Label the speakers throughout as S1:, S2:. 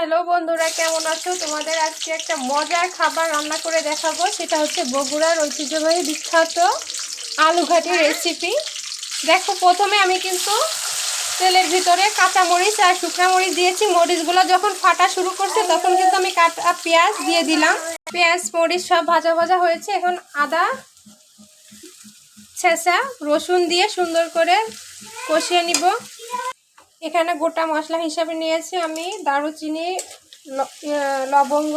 S1: Hello বন্ধুরা, কেমন আছো? তোমাদের আজকে একটা মজার খাবার রান্না করে দেখাবো। সেটা হচ্ছে বগুড়ার ঐতিহ্যবাহী বিখ্যাত আলু ঘাটি রেসিপি। দেখো, প্রথমে আমি কিন্তু তেলের ভিতরে কাঁচা মরিচ আর শুকনা মরিচ দিয়েছি। মরিচগুলো যখন ফাটা শুরু করছে তখন কিন্তু আমি কাটা পেঁয়াজ দিয়ে দিলাম। পেঁয়াজ মরিচ সব ভাজা ভাজা হয়েছে। এখন আদা ছেঁচা রসুন দিয়ে সুন্দর করে কষিয়ে নিব। এখানে গোটা মশলা হিসাবে নিয়েছি আমি দারুচিনি, লবঙ্গ,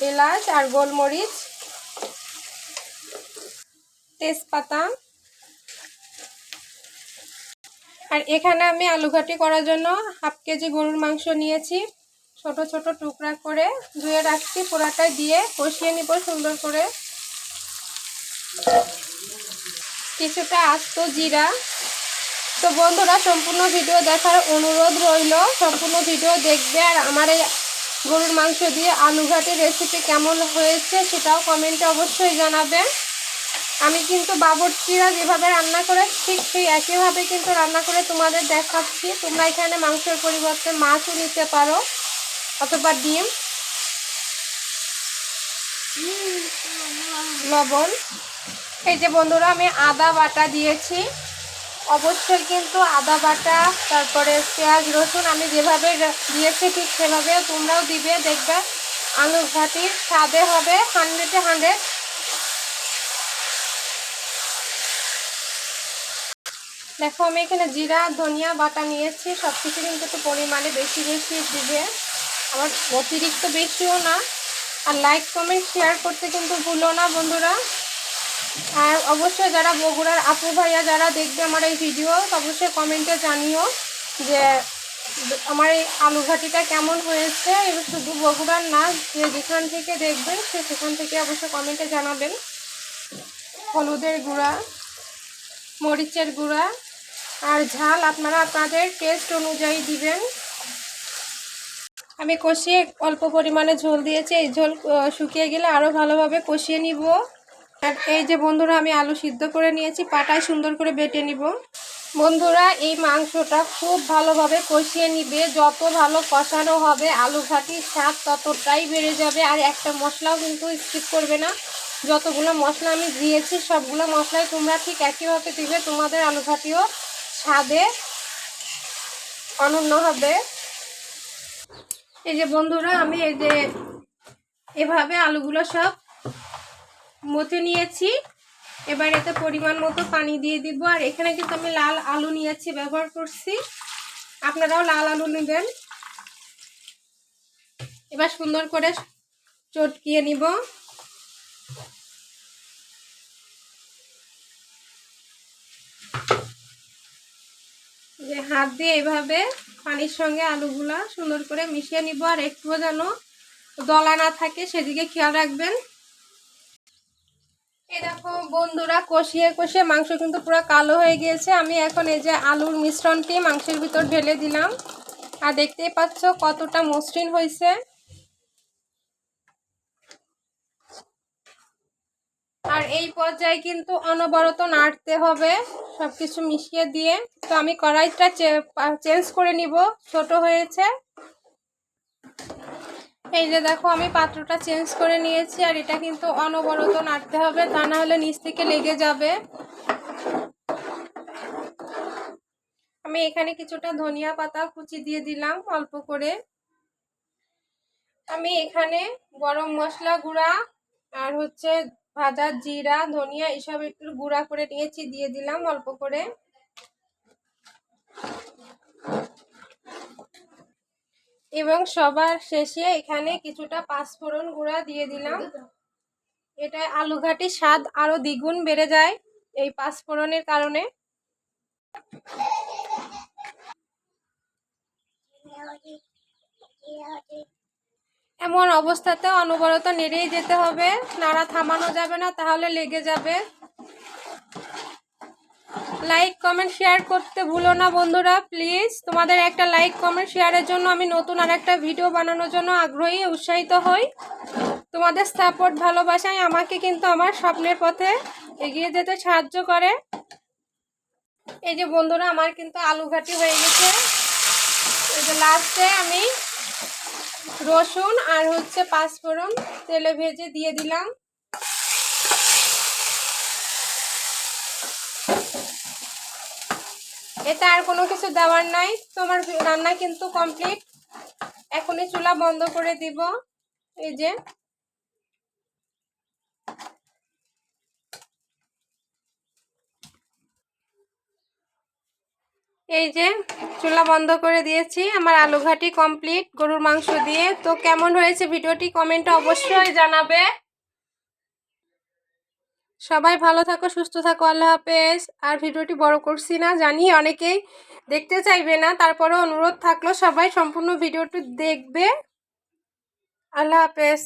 S1: এলাচ আর গোলমরিচ, তেজপাতা। আর এখানে আমি আলু ঘাটি করার জন্য হাফ কেজি গরুর মাংস নিয়েছি। ছোট ছোট টুকরা করে ধুয়ে রাখছি। পোড়াটাই দিয়ে কষিয়ে নিব সুন্দর করে। কিছুটা আস্ত জিরা। তো বন্ধুরা, সম্পূর্ণ ভিডিও দেখার অনুরোধ রইল। সম্পূর্ণ ভিডিও দেখবে। আর আমার এই গরুর মাংস দিয়ে আলু ঘাটি রেসিপি কেমন হয়েছে সেটাও কমেন্টে অবশ্যই জানাবে। আমি কিন্তু বাবুর্চিরা যেভাবে রান্না করে ঠিক সেই একইভাবে কিন্তু রান্না করে তোমাদের দেখাচ্ছি। তোমরা এখানে মাংসের পরিবর্তে মাছও নিতে পারো অথবা ডিম। লবণ। এই যে বন্ধুরা, আমি আদা বাটা দিয়েছি। অবশ্যই কিন্তু আদা বাটা, তারপরে পেঁয়াজ রসুন আমি যেভাবে দিয়েছি ঠিক সেভাবে তোমরাও দিবে। দেখবে আলু ঘাটির স্বাদে হবে 100-এ 100। দেখো, আমি এখানে জিরা ধনিয়া বাটা নিয়েছি। সব কিছু কিন্তু একটু পরিমাণে বেশি বেশি দিবে, আমার অতিরিক্ত বেশিও না। আর লাইক কমেন্ট শেয়ার করতে কিন্তু ভুলো না বন্ধুরা। আর অবশ্যই যারা বগুড়ার আপু ভাইয়া যারা দেখবে আমার এই ভিডিও, অবশ্যই কমেন্টে জানিও যে আমার এই আলু ঘাটিটা কেমন হয়েছে। এবার শুধু বগুড়ার না, যে যেখান থেকে দেখবেন সেখান থেকে অবশ্যই কমেন্টে জানাবেন। হলুদের গুঁড়া, মরিচের গুঁড়া আর ঝাল আপনারা আপনাদের টেস্ট অনুযায়ী দিবেন। আমি কষিয়ে অল্প পরিমাণে ঝোল দিয়েছি। এই ঝোল শুকিয়ে গেলে আরও ভালোভাবে কষিয়ে নিব। আর এই যে বন্ধুরা, আমি আলু সিদ্ধ করে নিয়েছি, পাটায় সুন্দর করে বেটে নিব। বন্ধুরা, এই মাংসটা খুব ভালোভাবে কষিয়ে নিবে। যত ভালো কষানো হবে আলু ঘাটির স্বাদ ততটাই বেড়ে যাবে। আর একটা মশলাও কিন্তু স্কিপ করবে না। যতগুলো মশলা আমি দিয়েছি সবগুলো মশলাই তোমরা ঠিক একইভাবে দিবে। তোমাদের আলু ঘাটিও স্বাদে অনন্য হবে। এই যে বন্ধুরা, আমি এই যে এভাবে আলুগুলো সব মথে নিয়েছি। এবার এতে পরিমাণ মতো পানি দিয়ে দিব। আর এখানে কিন্তু আমি লাল আলু নিয়েছি, ব্যবহার করছি। আপনারাও লাল আলু নেবেন। এবার সুন্দর করে চটকিয়ে নিব। যে হাত দিয়ে এইভাবে পানির সঙ্গে আলুগুলা সুন্দর করে মিশিয়ে নিব। আর একটুও যেন দলা না থাকে সেদিকে খেয়াল রাখবেন। এই দেখো বন্ধুরা, কষিয়ে কষিয়ে মাংস কিন্তু পুরো কালো হয়ে গিয়েছে। আমি এখন এই যে আলুর মিশ্রণটি মাংসের ভিতর ঢেলে দিলাম। আর দেখতেই পাচ্ছ কতটা মসৃণ হয়েছে। আর এই পর্যায়ে কিন্তু অনবরত নাড়তে হবে সবকিছু মিশিয়ে দিয়ে। তো আমি কড়াইটা চেঞ্জ করে নিব, ছোট হয়েছে। এই যে দেখো, আমি পাত্রটা চেঞ্জ করে নিয়েছি। আর এটা কিন্তু অনবরত নাড়তে হবে, তা না হলে নিচ থেকে লেগে যাবে। আমি এখানে কিছুটা ধনিয়া পাতা কুচি দিয়ে দিলাম অল্প করে। আমি এখানে গরম মশলা গুঁড়া আর হচ্ছে ভাজা জিরা ধনিয়া এসব একটু গুঁড়া করে নিয়েছি, দিয়ে দিলাম অল্প করে। এবং সবার শেষে এখানে কিছুটা পাঁচফোড়ন গুঁড়া দিয়ে দিলাম। এটা আলু ঘাটির স্বাদ আরো দ্বিগুণ বেড়ে যায় এই পাঁচফোড়নের কারণে। এমন অবস্থাতে অনবরত নেড়েই যেতে হবে, নাড়া থামানো যাবে না, তাহলে লেগে যাবে। লাইক কমেন্ট শেয়ার করতে ভুলো না বন্ধুরা, প্লিজ। তোমাদের একটা লাইক কমেন্ট শেয়ারের জন্য আমি নতুন আর একটা ভিডিও বানানোর জন্য আগ্রহী উৎসাহিত হই। তোমাদের সাপোর্ট ভালোবাসায় আমাকে কিন্তু আমার স্বপ্নের পথে এগিয়ে যেতে সাহায্য করে। এই যে বন্ধুরা, আমার কিন্তু আলু ঘাটি হয়ে গেছে। এই যে লাস্টে আমি রসুন আর হচ্ছে পাঁচফোড়ন তেলে ভেজে দিয়ে দিলাম। এতে আর কোনো কিছু দেওয়ার নাই। তোমার রান্না কিন্তু কমপ্লিট। এখনই চুলা বন্ধ করে দিব। এই যে চুলা বন্ধ করে দিয়েছি। আমার আলু ঘাটি কমপ্লিট গরুর মাংস দিয়ে। তো কেমন হয়েছে ভিডিওটি কমেন্টে অবশ্যই জানাবে। সবাই ভালো থাকো, সুস্থ থাকো, আল্লাহ হাফেজ। আর ভিডিওটি বড় করছি না, জানি অনেকেই দেখতে চাইবে না, তারপরেও অনুরোধ থাকলো সবাই সম্পূর্ণ ভিডিওটি দেখবে। আল্লাহ হাফেজ।